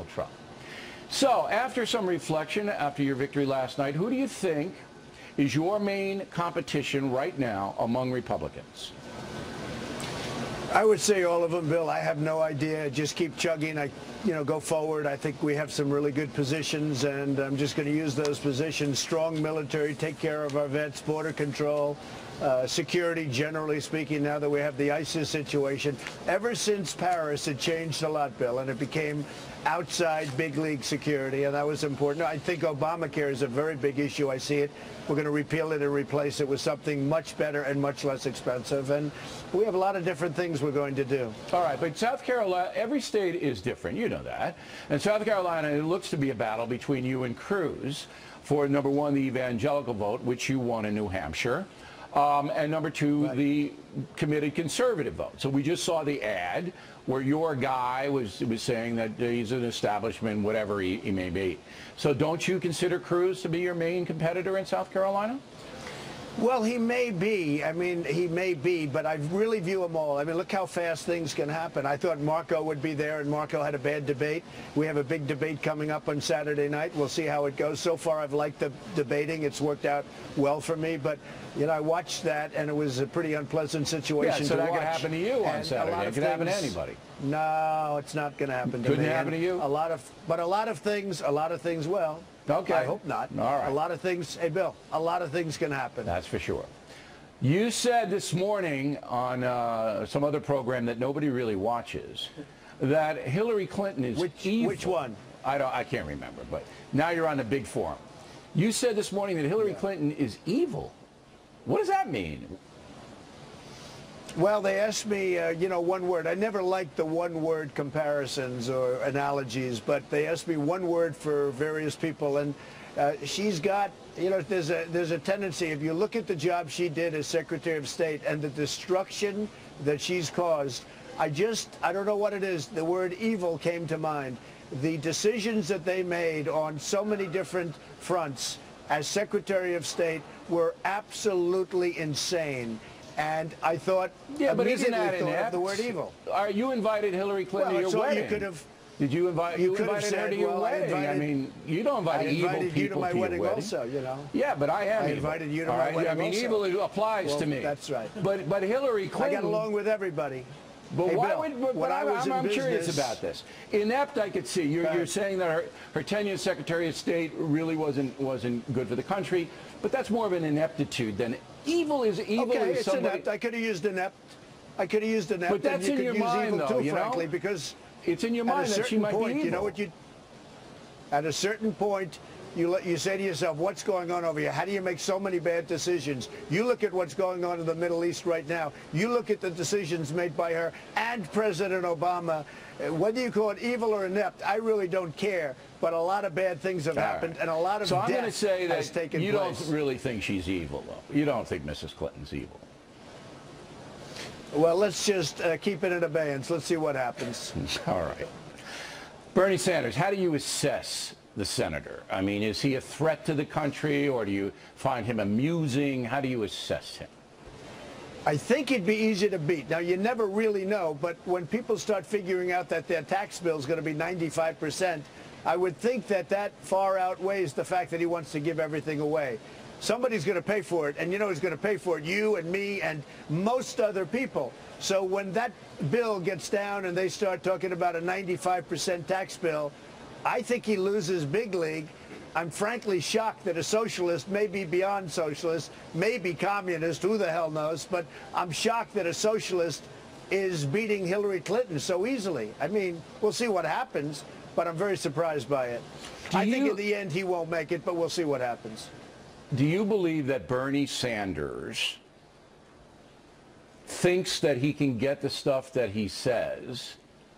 Donald Trump. So, after some reflection, after your victory last night, who do you think is your main competition right now among Republicans? I would say all of them, Bill. I have no idea. Just keep chugging. Go forward. I think we have some really good positions, and I'm just going to use those positions. Strong military, take care of our vets, border control, security, generally speaking, now that we have the ISIS situation. Ever since Paris, it changed a lot, Bill, and it became outside big league security, and that was important. I think Obamacare is a very big issue. I see it. We're going to repeal it and replace it with something much better and much less expensive, and we have a lot of different things we're going to do. All right, but South Carolina, every state is different. You know that. And South Carolina, it looks to be a battle between you and Cruz for, number one, the evangelical vote, which you won in New Hampshire. And number two, right, the committed conservative vote. So we just saw the ad where your guy was saying that he's an establishment, whatever he may be. So don't you consider Cruz to be your main competitor in South Carolina? Well, he may be. I mean, he may be, but I really view them all. I mean, look how fast things can happen. I thought Marco would be there, and Marco had a bad debate. We have a big debate coming up on Saturday night. We'll see how it goes. So far, I've liked the debating. It's worked out well for me, but I watched that, and it was a pretty unpleasant situation so to watch. that could happen to you on Saturday. It could happen to anybody. No, it's not going to happen to me. Couldn't happen to you? A lot of things will. Okay. I hope not. All right. A lot of things, hey, Bill, a lot of things can happen. That's for sure. You said this morning on some other program that nobody really watches that Hillary Clinton is evil. Which one? I can't remember, but now you're on the big forum. You said this morning that Hillary Clinton is evil. What does that mean? Well, they asked me, one word. I never liked the one-word comparisons or analogies, but they asked me one word for various people, and she's got, there's a tendency, if you look at the job she did as Secretary of State and the destruction that she's caused, I don't know what it is, the word evil came to mind. The decisions that they made on so many different fronts as Secretary of State were absolutely insane. And I thought, but isn't that immediately thought inept? of the word evil. You invited Hillary Clinton to your wedding. You could have. Did you invite? You invited her to your wedding. I mean, you don't invite evil people to your wedding. I invited you to my wedding also. Yeah, but I am. I invited you to my wedding. I mean, evil applies to me. That's right. But Hillary Clinton. I got along with everybody. But hey, why Bill, would? But I'm curious about this. Inept, I could see. You're saying that her tenure as Secretary of State really wasn't good for the country. But that's more of an ineptitude than evil is evil. Okay, is it's somebody. Inept. I could have used inept. But that's in your mind, though, frankly, because it's in your mind that she might be evil. You know what at a certain point, you say to yourself, what's going on over here? How do you make so many bad decisions? You look at what's going on in the Middle East right now. You look at the decisions made by her and President Obama. Whether you call it evil or inept, I really don't care. But a lot of bad things have happened, and a lot of death has taken place. So I'm going to say that you don't really think she's evil, though. You don't think Mrs. Clinton's evil. Well, let's just keep it in abeyance. Let's see what happens. All right. Bernie Sanders, how do you assess the senator? I mean, is he a threat to the country, or do you find him amusing? How do you assess him? I think he'd be easy to beat. Now, you never really know, but when people start figuring out that their tax bill is going to be 95%, I would think that far outweighs the fact that he wants to give everything away. Somebody's going to pay for it, and you know who's going to pay for it? You and me and most other people. So when that bill gets down and they start talking about a 95% tax bill, I think he loses big league. I'm frankly shocked that a socialist, maybe beyond socialist, maybe communist, who the hell knows, but I'm shocked that a socialist is beating Hillary Clinton so easily. I mean, we'll see what happens, but I'm very surprised by it. I think in the end he won't make it, but we'll see what happens. Do you believe that Bernie Sanders thinks that he can get the stuff that he says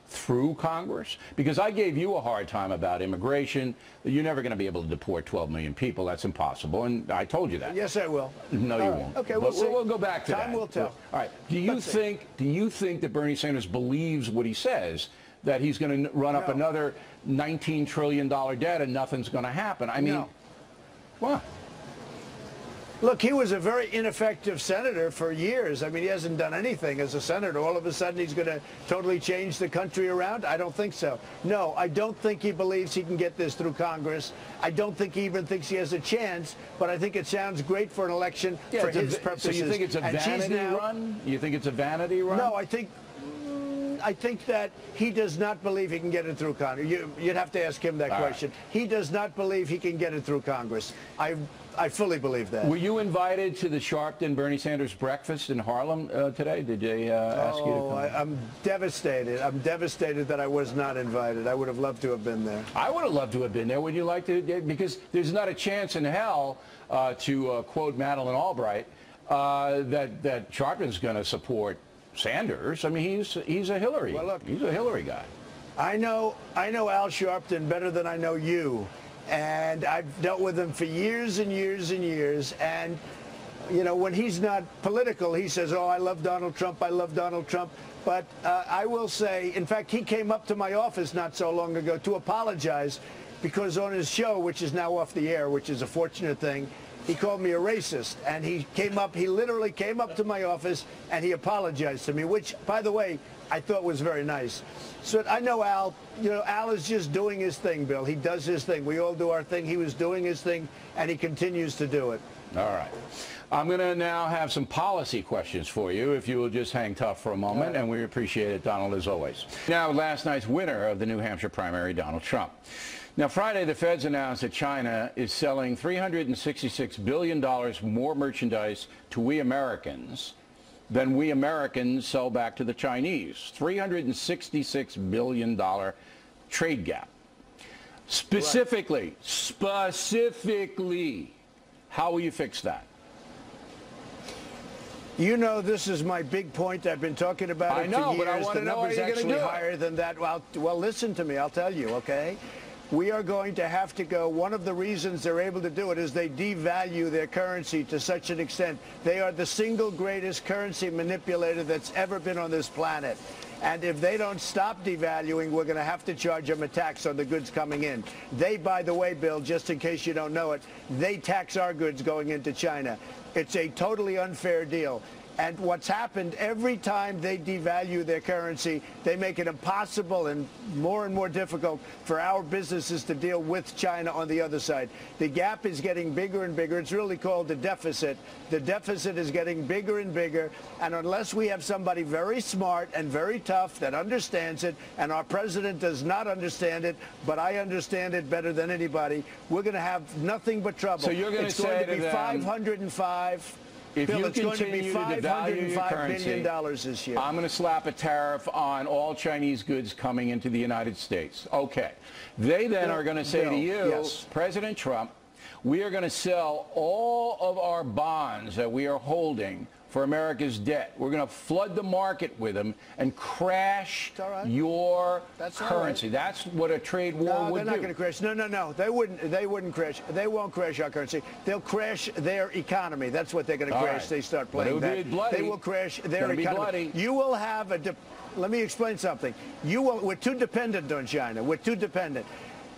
through Congress? Because I gave you a hard time about immigration. You're never going to be able to deport 12 million people. That's impossible. And I told you that. Yes, I will. No, you won't. Okay, we'll go back to that. Time will tell. All right. Do you think that Bernie Sanders believes what he says, that he's going to run up another $19 trillion debt and nothing's going to happen? I mean, what? Look, he was a very ineffective senator for years. I mean, he hasn't done anything as a senator. All of a sudden, he's going to totally change the country around? I don't think so. No, I don't think he believes he can get this through Congress. I don't think he even thinks he has a chance, but I think it sounds great for an election for his purposes. So you think it's a vanity run? You think it's a vanity run? No, I think that he does not believe he can get it through Congress. You'd have to ask him that question. He does not believe he can get it through Congress. I fully believe that. Were you invited to the Sharpton-Bernie Sanders breakfast in Harlem today? Did they ask you to come? I'm devastated. I'm devastated that I was not invited. I would have loved to have been there. I would have loved to have been there. Would you like to? Because there's not a chance in hell, to quote Madeleine Albright, that Sharpton's going to support Sanders. I mean, he's a Hillary. Well, look, he's a Hillary guy. I know Al Sharpton better than I know you, and I've dealt with him for years and years and years. And you know, when he's not political, he says, "Oh, I love Donald Trump. I love Donald Trump." But I will say, in fact, he came up to my office not so long ago to apologize because on his show, which is now off the air, which is a fortunate thing, he called me a racist, and he literally came up to my office and he apologized to me, which, by the way, I thought was very nice. So I know Al, Al is just doing his thing, Bill. He does his thing. We all do our thing. He was doing his thing, and he continues to do it. All right. I'm going to now have some policy questions for you, if you will just hang tough for a moment, and we appreciate it, Donald, as always. Now, last night's winner of the New Hampshire primary, Donald Trump. Now, Friday, the feds announced that China is selling $366 billion more merchandise to we Americans than we Americans sell back to the Chinese. $366 billion trade gap. Specifically, how will you fix that? You know, this is my big point. I've been talking about it for years. But I want to know how you're going to do it. Higher than that. Well, listen to me. I'll tell you, okay? We are going to have to go. One of the reasons they're able to do it is they devalue their currency to such an extent. They are the single greatest currency manipulator that's ever been on this planet. And if they don't stop devaluing, we're going to have to charge them a tax on the goods coming in. They, by the way, Bill, just in case you don't know it, they tax our goods going into China. It's a totally unfair deal. And what's happened, every time they devalue their currency, they make it impossible and more difficult for our businesses to deal with China on the other side. The gap is getting bigger and bigger. It's really called the deficit. The deficit is getting bigger and bigger. And unless we have somebody very smart and very tough that understands it, and our president does not understand it, but I understand it better than anybody, we're going to have nothing but trouble. So you're going to say to be 505. If Bill, you it's going to be continue to devalue your $505 billion this year. I'm going to slap a tariff on all Chinese goods coming into the United States. Okay. They then are going to say to you, yes, President Trump, we are going to sell all of our bonds that we are holding for America's debt. We're going to flood the market with them and crash your currency. That's what a trade war would do. No, they're not going to crash. No. They wouldn't crash. They won't crash our currency. They'll crash their economy. That's what they're going to crash. They start playing that. They will crash their economy. You will have a... Let me explain something. We're too dependent on China. We're too dependent.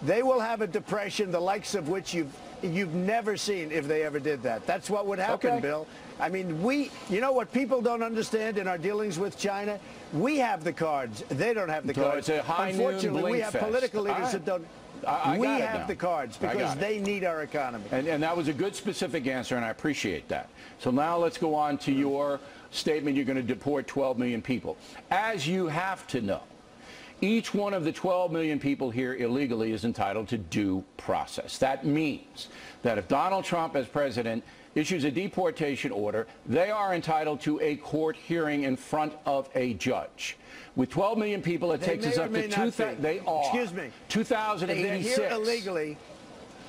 They will have a depression the likes of which you've never seen if they ever did that. That's what would happen, Bill. I mean, you know what people don't understand in our dealings with China? We have the cards. They don't have the cards. It's a high Unfortunately, we have political leaders that don't. We have the cards because they need our economy. And that was a good, specific answer, and I appreciate that. So now let's go on to your statement. You're going to deport 12 million people. As you have to know, each one of the 12 million people here illegally is entitled to due process. That means that if Donald Trump, as president, issues a deportation order, they are entitled to a court hearing in front of a judge. With 12 million people, it takes us up to 2,000. They are. Excuse me. 2,086. If they're here illegally,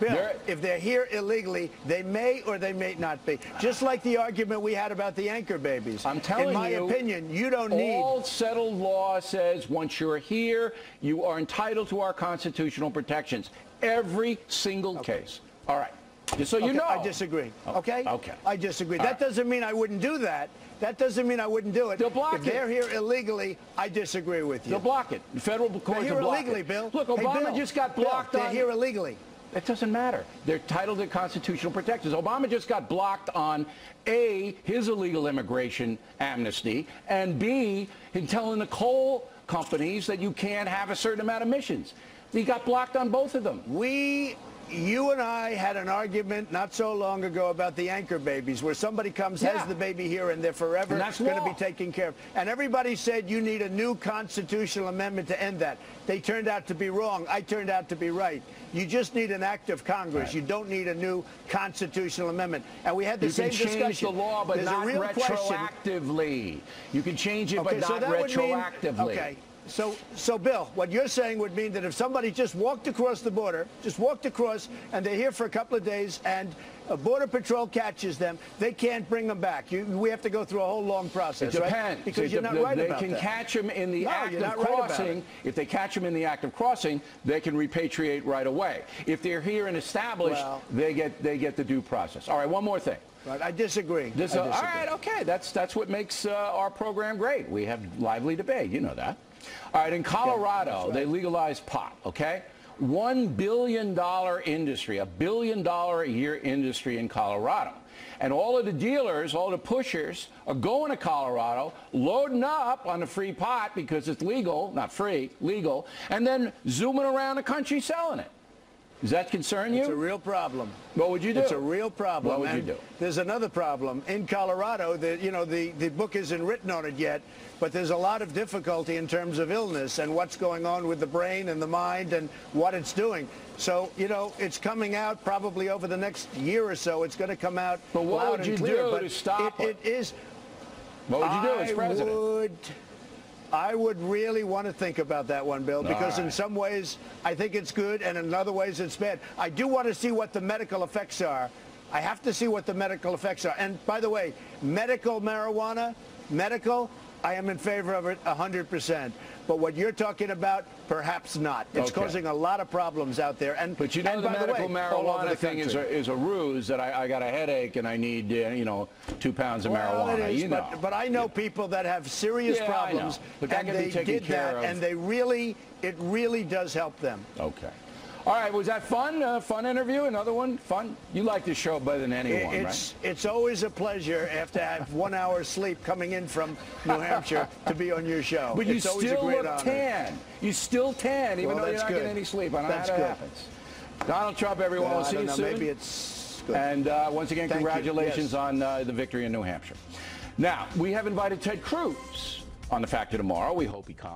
Bill, if they're here illegally, they may or they may not be. Just like the argument we had about the anchor babies. I'm telling you, in my opinion, you don't need... All settled law says once you're here, you are entitled to our constitutional protections. Every single case. All right. Just so you know. I disagree. Okay? Okay. I disagree. That doesn't mean I wouldn't do that. That doesn't mean I wouldn't do it. They'll block it. If they're here illegally, I disagree with you. They'll block it. The federal courts will block it. Bill. Look, Obama Bill, just got blocked They're here illegally. It doesn't matter. They're entitled to constitutional protections. Obama just got blocked on A, his illegal immigration amnesty, and B, him telling the coal companies that you can't have a certain amount of emissions. He got blocked on both of them. You and I had an argument not so long ago about the anchor babies, where somebody comes, has the baby here, and they're forever going to be taken care of. And everybody said you need a new constitutional amendment to end that. They turned out to be wrong. I turned out to be right. You just need an act of Congress. Right. You don't need a new constitutional amendment. And we had the same discussion. You can change the law, but not retroactively. You can change it, but not retroactively. Okay. So, Bill, what you're saying would mean that if somebody just walked across the border, and they're here for a couple of days, and Border Patrol catches them, they can't bring them back. We have to go through a whole long process, it depends. Right? Because you're not right about that. They can catch them in the act of crossing. If they catch them in the act of crossing, they can repatriate right away. If they're here and established, they get the due process. All right, one more thing. Right, I disagree. All right, okay. That's what makes our program great. We have lively debate. You know that. All right, in Colorado, they legalized pot, okay? $1 billion industry, $1 billion a year industry in Colorado. And all of the dealers, all the pushers are going to Colorado, loading up on the free pot because it's legal, not free, legal, and then zooming around the country selling it. Does that concern you? It's a real problem. What would you do? It's a real problem. What would you do? There's another problem. In Colorado, the book isn't written on it yet, but there's a lot of difficulty in terms of illness and what's going on with the brain and the mind and what it's doing. So, it's coming out probably over the next year or so. It's going to come out But what loud would you and clear, do to stop it? It is. What would you do as president? I would really want to think about that one, Bill, because in some ways I think it's good and in other ways it's bad. I do want to see what the medical effects are. I have to see what the medical effects are. And by the way, medical marijuana, I am in favor of it 100%. But what you're talking about, perhaps not. It's causing a lot of problems out there. But the medical marijuana thing is a ruse that I got a headache and I need 2 pounds of marijuana. It is, but I know people that have serious problems, but that and they did that, and it really does help them. Okay. All right, was that fun? Fun interview? Another one? Fun? You like this show better than anyone, right? It's always a pleasure after I have 1 hour's sleep coming in from New Hampshire to be on your show. But you still look tan. You still tan, even though you're not getting any sleep. I don't know how that happens. Donald Trump, everyone. We'll see you soon. Maybe it's good. And once again, congratulations on the victory in New Hampshire. Now, we have invited Ted Cruz on The Factor tomorrow. We hope he comes.